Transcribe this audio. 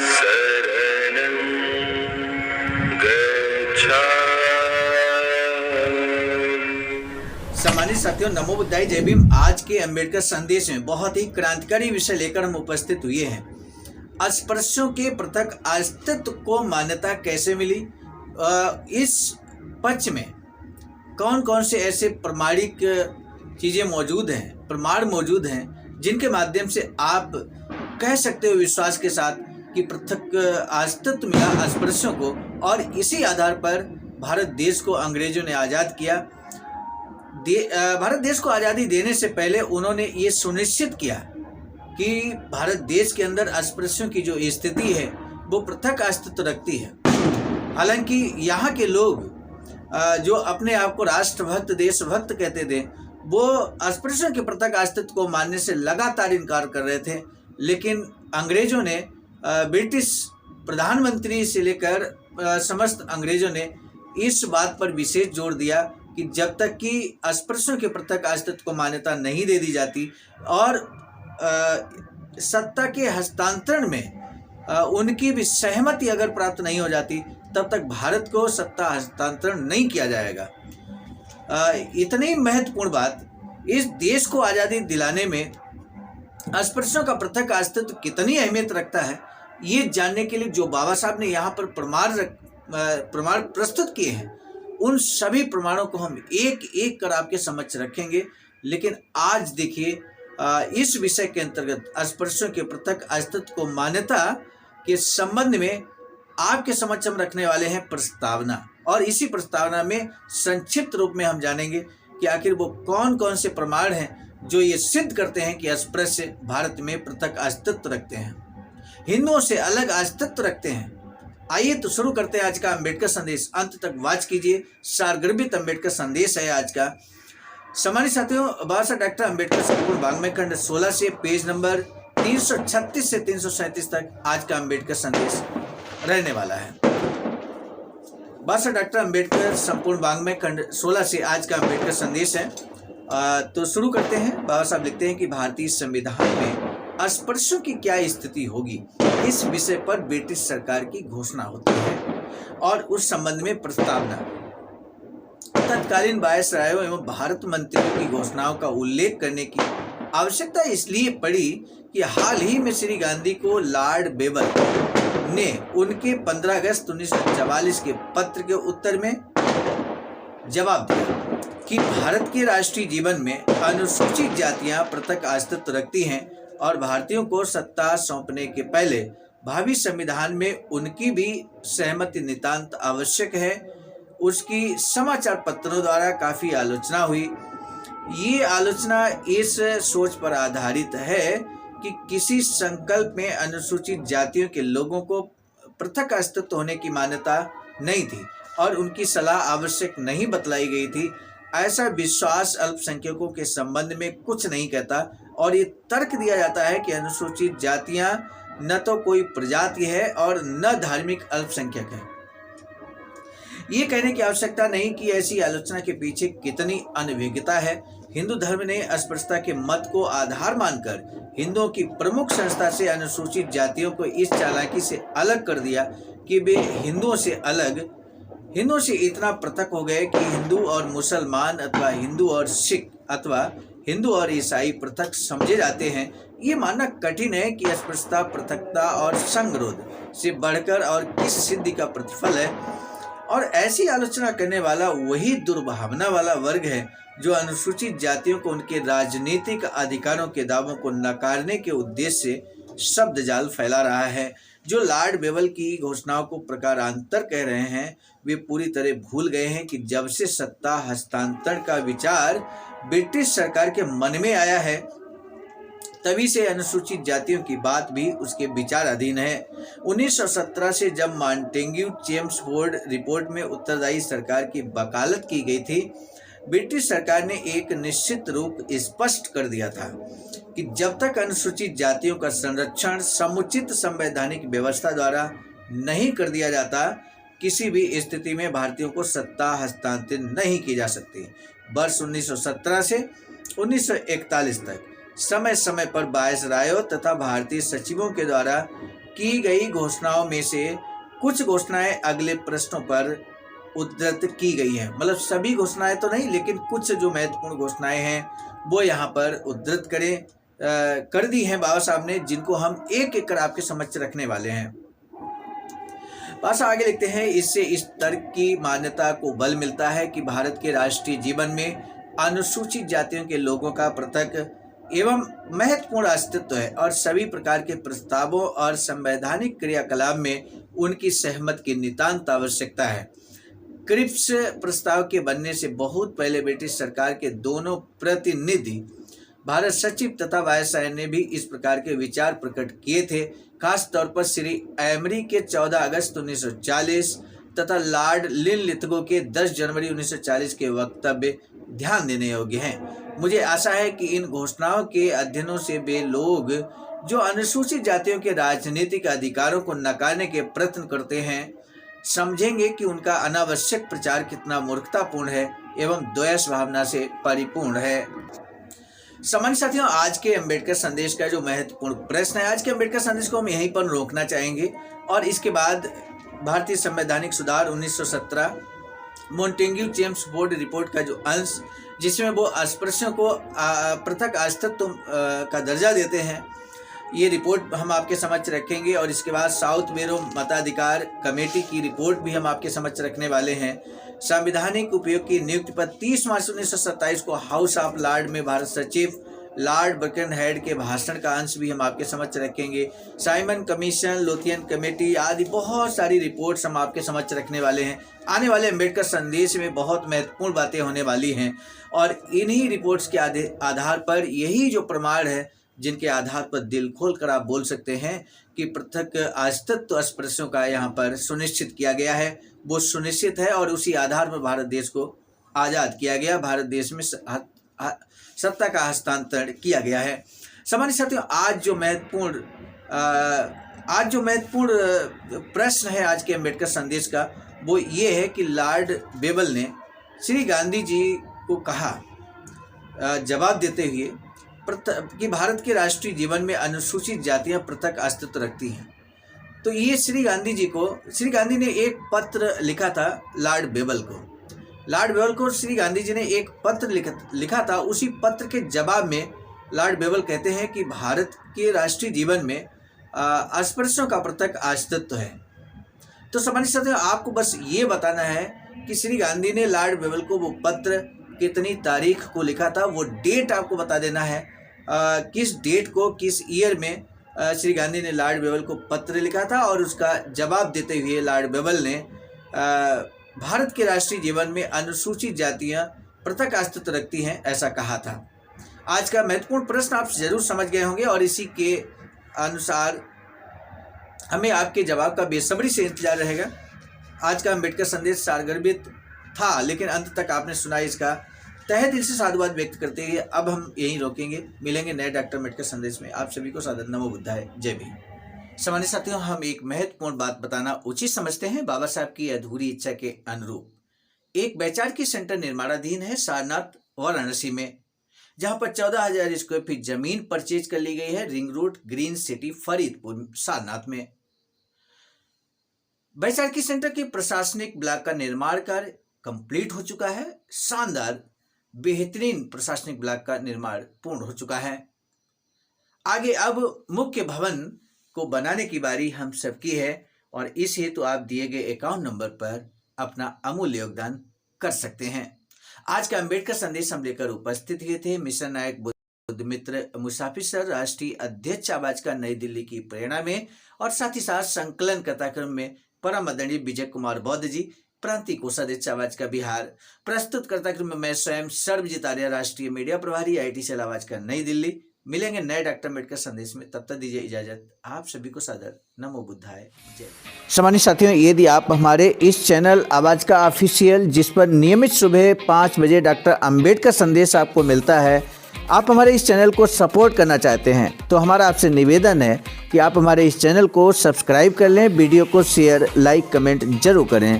शरणं गच्छामि। सम्मानित साथियों, नमो बुद्धाय, जय भीम। आज के अंबेडकर संदेश में बहुत ही क्रांतिकारी विषय लेकर हम उपस्थित हुए हैं। अस्पृश्यों के पृथक अस्तित्व को मान्यता कैसे मिली, इस पक्ष में कौन कौन से ऐसे प्रमाणिक चीज़ें मौजूद हैं, प्रमाण मौजूद हैं, जिनके माध्यम से आप कह सकते हो विश्वास के साथ कि पृथक अस्तित्व मिला अस्पृश्यों को, और इसी आधार पर भारत देश को अंग्रेजों ने आज़ाद किया। भारत देश को आज़ादी देने से पहले उन्होंने ये सुनिश्चित किया कि भारत देश के अंदर अस्पृश्यों की जो स्थिति है वो पृथक अस्तित्व रखती है। हालांकि यहाँ के लोग जो अपने आप को राष्ट्रभक्त, देशभक्त कहते थे, वो अस्पृश्यों के पृथक अस्तित्व को मानने से लगातार इनकार कर रहे थे। लेकिन अंग्रेजों ने, ब्रिटिश प्रधानमंत्री से लेकर समस्त अंग्रेजों ने इस बात पर विशेष जोर दिया कि जब तक कि अस्पृश्यों के पृथक अस्तित्व को मान्यता नहीं दे दी जाती और सत्ता के हस्तांतरण में उनकी भी सहमति अगर प्राप्त नहीं हो जाती, तब तक भारत को सत्ता हस्तांतरण नहीं किया जाएगा। इतनी महत्वपूर्ण बात, इस देश को आज़ादी दिलाने में अस्पृश्यों का पृथक अस्तित्व कितनी अहमियत रखता है, ये जानने के लिए जो बाबा साहब ने यहाँ पर प्रमाण प्रस्तुत किए हैं, उन सभी प्रमाणों को हम एक एक कर आपके समक्ष रखेंगे। लेकिन आज देखिए, इस विषय के अंतर्गत अस्पृश्यों के पृथक अस्तित्व को मान्यता के संबंध में आपके समक्ष हम रखने वाले हैं प्रस्तावना, और इसी प्रस्तावना में संक्षिप्त रूप में हम जानेंगे कि आखिर वो कौन कौन से प्रमाण हैं जो ये सिद्ध करते हैं कि अस्पृश्य भारत में पृथक अस्तित्व रखते हैं, हिंदुओं से अलग अस्तित्व रखते हैं। आइए तो शुरू करते हैं आज का अंबेडकर संदेश। अंत तक वाच कीजिए, सारगर्भित अंबेडकर संदेश है आज का। सम्मानित साथियों, बाबा साहब डॉक्टर अंबेडकर संपूर्ण वाङ्मय खंड 16 से पेज नंबर 336 से 337 तक आज का अंबेडकर संदेश रहने वाला है। बाबा साहब डॉक्टर अंबेडकर संपूर्ण वाङ्मय खंड 16 से आज का अंबेडकर संदेश है। तो शुरू करते हैं। बाबा साहब लिखते हैं कि भारतीय संविधान में अस्पृश्यों की क्या स्थिति होगी, इस विषय पर ब्रिटिश सरकार की घोषणा होती है और उस संबंध में प्रस्तावना तत्कालीन वायसरायों एवं भारत मंत्रियों की घोषणाओं का उल्लेख करने की आवश्यकता इसलिए पड़ी कि हाल ही में श्री गांधी को लॉर्ड बेबल ने उनके 15 अगस्त 1944 के पत्र के उत्तर में जवाब दिया कि भारत के राष्ट्रीय जीवन में अनुसूचित जातियां पृथक अस्तित्व रखती हैं और भारतीयों को सत्ता सौंपने के पहले भावी संविधान में उनकी भी सहमति नितांत आवश्यक है। उसकी समाचार पत्रों द्वारा काफ़ी आलोचना हुई। ये आलोचना इस सोच पर आधारित है कि किसी संकल्प में अनुसूचित जातियों के लोगों को पृथक अस्तित्व होने की मान्यता नहीं थी और उनकी सलाह आवश्यक नहीं बतलाई गई थी। ऐसा विश्वास अल्पसंख्यकों के संबंध में कुछ नहीं कहता और ये तर्क दिया जाता है कि अनुसूचित जातियां न तो कोई प्रजाति है और न धार्मिक अल्पसंख्यक है। ये कहने की आवश्यकता नहीं कि ऐसी आलोचना के पीछे कितनी अनभिज्ञता है। हिंदू धर्म ने अस्पृश्यता के मत को आधार मानकर हिंदुओं की प्रमुख संस्था से अनुसूचित जातियों को इस चालाकी से अलग कर दिया कि वे हिंदुओं से इतना पृथक हो गए कि हिंदू और मुसलमान अथवा हिंदू और सिख अथवा हिंदू और ईसाई पृथक समझे जाते हैं। ये मानना कठिन है कि अस्पृश्यता पृथकता और संगरोध से बढ़कर और किस सिद्धि का प्रतिफल है। और ऐसी आलोचना करने वाला वही दुर्भावना वाला वर्ग है जो अनुसूचित जातियों को उनके राजनीतिक अधिकारों के दावों को नकारने के उद्देश्य से शब्द जाल फैला रहा है। जो लॉर्ड बेबल की घोषणाओं को प्रकारांतर कह रहे हैं, वे पूरी तरह भूल गए हैं कि जब से सत्ता हस्तांतरण का विचार ब्रिटिश सरकार के मन में आया है, तभी से अनुसूचित जातियों की बात भी उसके विचार अधीन है। 1917 से जब मॉन्टेग्यू चेम्सफोर्ड रिपोर्ट में उत्तरदायी सरकार की वकालत की गई थी, ब्रिटिश सरकार ने एक निश्चित रूप स्पष्ट कर दिया था कि जब तक अनुसूचित जातियों का संरक्षण समुचित संवैधानिक व्यवस्था द्वारा नहीं कर दिया जाता, किसी भी स्थिति में भारतीयों को सत्ता हस्तांतरित नहीं की जा सकती। वर्ष 1917 से 1941 तक समय समय पर वायसरायों तथा भारतीय सचिवों के द्वारा की गई घोषणाओं में से कुछ घोषणाएं अगले प्रश्नों पर उद्धृत की गई हैं। मतलब सभी घोषणाएं तो नहीं, लेकिन कुछ जो महत्वपूर्ण घोषणाएं हैं वो यहाँ पर उद्धृत कर दी हैं बाबा साहब ने, जिनको हम एक एक कर आपके समक्ष रखने वाले हैं। बाबा साहब आगे लिखते हैं, इससे इस तर्क की मान्यता को बल मिलता है कि भारत के राष्ट्रीय जीवन में अनुसूचित जातियों के लोगों का पृथक एवं महत्वपूर्ण अस्तित्व है और सभी प्रकार के प्रस्तावों और संवैधानिक क्रियाकलाप में उनकी सहमति की नितांत आवश्यकता है। क्रिप्स प्रस्ताव के बनने से बहुत पहले ब्रिटिश सरकार के दोनों प्रतिनिधि भारत सचिव तथा वायसराय ने भी इस प्रकार के विचार प्रकट किए थे। खास तौर पर श्री एमरी के 14 अगस्त 1940 तथा लॉर्ड लिनलिथगो के 10 जनवरी 1940 के वक्तव्य ध्यान देने योग्य हैं। मुझे आशा है कि इन घोषणाओं के अध्ययनों से वे लोग जो अनुसूचित जातियों के राजनीतिक अधिकारों को नकारने के प्रयत्न करते हैं समझेंगे कि उनका अनावश्यक प्रचार कितना मूर्खतापूर्ण है एवं द्वेष भावना से परिपूर्ण है। सामान्य साथियों, आज के अम्बेडकर संदेश का जो महत्वपूर्ण प्रश्न है, आज के अम्बेडकर संदेश को हम यहीं पर रोकना चाहेंगे और इसके बाद भारतीय संवैधानिक सुधार 1917 मोंटेग्यू जेम्स बोर्ड रिपोर्ट का जो अंश जिसमें वो अस्पृश्यों को पृथक अस्तित्व का दर्जा देते हैं, ये रिपोर्ट हम आपके समक्ष रखेंगे। और इसके बाद साउथ मेरो मताधिकार कमेटी की रिपोर्ट भी हम आपके समक्ष रखने वाले हैं। संवैधानिक उपयोग की नियुक्ति पर 30 मार्च 1927 को हाउस ऑफ लॉर्ड में भारत सचिव लॉर्ड बर्कनहेड के भाषण का अंश भी हम आपके समक्ष रखेंगे। साइमन कमीशन, लोथियन कमेटी आदि बहुत सारी रिपोर्ट्स हम आपके समक्ष रखने वाले हैं। आने वाले अम्बेडकर संदेश में बहुत महत्वपूर्ण बातें होने वाली हैं और इन्हीं रिपोर्ट्स के आधार पर यही जो प्रमाण है जिनके आधार पर दिल खोल कर आप बोल सकते हैं कि पृथक अस्तित्व अस्पृश्यों का यहाँ पर सुनिश्चित किया गया है, वो सुनिश्चित है और उसी आधार पर भारत देश को आज़ाद किया गया, भारत देश में सत्ता का हस्तांतरण किया गया है। सामान्य साथियों, आज जो महत्वपूर्ण प्रश्न है आज के अम्बेडकर संदेश का वो ये है कि लॉर्ड बेबल ने श्री गांधी जी को कहा जवाब देते हुए कि भारत के राष्ट्रीय जीवन में अनुसूचित जातियां पृथक अस्तित्व रखती हैं। तो ये श्री गांधी ने एक पत्र लिखा था लॉर्ड बेबल को श्री गांधी जी ने एक पत्र लिखा था। उसी पत्र के जवाब में लॉर्ड बेबल कहते हैं कि भारत के राष्ट्रीय जीवन में अस्पृश्यों का पृथक अस्तित्व है। तो सामान्य साथियों, आपको बस ये बताना है कि श्री गांधी ने लॉर्ड बेबल को वो पत्र कितनी तारीख को लिखा था, वो डेट आपको बता देना है, किस डेट को किस ईयर में श्री गांधी ने लॉर्ड बेबल को पत्र लिखा था और उसका जवाब देते हुए लॉर्ड बेबल ने भारत के राष्ट्रीय जीवन में अनुसूचित जातियां पृथक अस्तित्व रखती हैं ऐसा कहा था। आज का महत्वपूर्ण प्रश्न आप जरूर समझ गए होंगे और इसी के अनुसार हमें आपके जवाब का बेसब्री से इंतजार रहेगा। आज का अम्बेडकर संदेश सारगर्भित था लेकिन अंत तक आपने सुना, इसका तहे दिल से साधुवाद व्यक्त करते हुए अब हम यहीं रोकेंगे। मिलेंगे नए डॉक्टर अम्बेडकर संदेश में। आप सभी को सादर नमो बुद्धाय, जय भीम। सामान्य साथियों, हम एक महत्वपूर्ण बात बताना उचित समझते हैं। बाबा साहब की अधूरी इच्छा के अनुरूप एक वैचारिक सेंटर निर्माणाधीन है सारनाथ वाराणसी में, जहां पर 14,000 स्क्वायर फीट जमीन परचेज कर ली गई है ring road green city Faridpur Sarnath में। वैचारिक सेंटर के प्रशासनिक ब्लॉक का निर्माण कार्य कंप्लीट हो चुका है। शानदार बेहतरीन प्रशासनिक ब्लॉक का निर्माण पूर्ण हो चुका है। आगे अब मुख्य भवन को बनाने की बारी हम सबकी है और इस हेतु आप दिए गए अकाउंट नंबर पर अपना अमूल्य योगदान कर सकते हैं। आज का अम्बेडकर संदेश हम लेकर उपस्थित हुए थे मिशन नायक बुद्ध मित्र मुसाफिर सर, राष्ट्रीय अध्यक्ष आवाज का नई दिल्ली की प्रेरणा में, और साथ ही साथ संकलन कथाक्रम में परम आदरणीय विजय कुमार बौद्ध जी, प्रांतीय कोषाध्यक्ष आवाज का बिहार। प्रस्तुत कर्ताक्रम में मैं स्वयं सर्वजीत आर्य, राष्ट्रीय मीडिया प्रभारी IIT सेल आवाज का नई दिल्ली। मिलेंगे नए डॉक्टर अम्बेडकर संदेश में, तब तक दीजिए इजाजत। आप सभी को सादर नमो बुद्धाय, जय। सामान्य साथियों, यदि आप हमारे इस चैनल आवाज का ऑफिशियल, जिस पर नियमित सुबह 5 बजे डॉक्टर अम्बेडकर संदेश आपको मिलता है, आप हमारे इस चैनल को सपोर्ट करना चाहते हैं तो हमारा आपसे निवेदन है कि आप हमारे इस चैनल को सब्सक्राइब कर लें, वीडियो को शेयर, लाइक, कमेंट जरूर करें।